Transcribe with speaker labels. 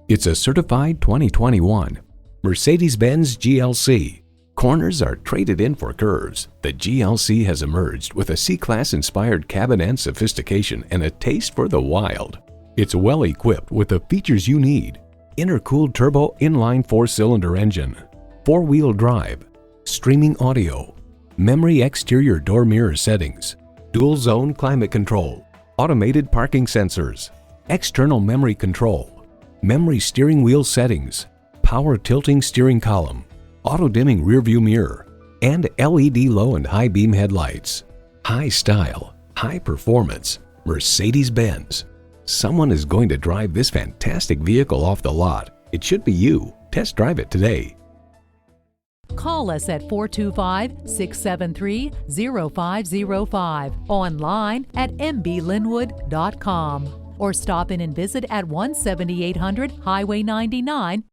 Speaker 1: It's a certified 2021 Mercedes-Benz GLC. Corners are traded in for curves. The GLC has emerged with a C-Class inspired cabin and sophistication and a taste for the wild. It's well equipped with the features you need: intercooled turbo inline 4-cylinder engine, 4-wheel drive, streaming audio, memory exterior door mirror settings, dual zone climate control, automated parking sensors, external memory control, memory steering wheel settings, power tilting steering column, auto-dimming rearview mirror, and LED low and high beam headlights. High style, high performance, Mercedes-Benz. Someone is going to drive this fantastic vehicle off the lot. It should be you. Test drive it today.
Speaker 2: Call us at 425-673-0505, online at mblynnwood.com, or stop in and visit at 17800 Highway 99,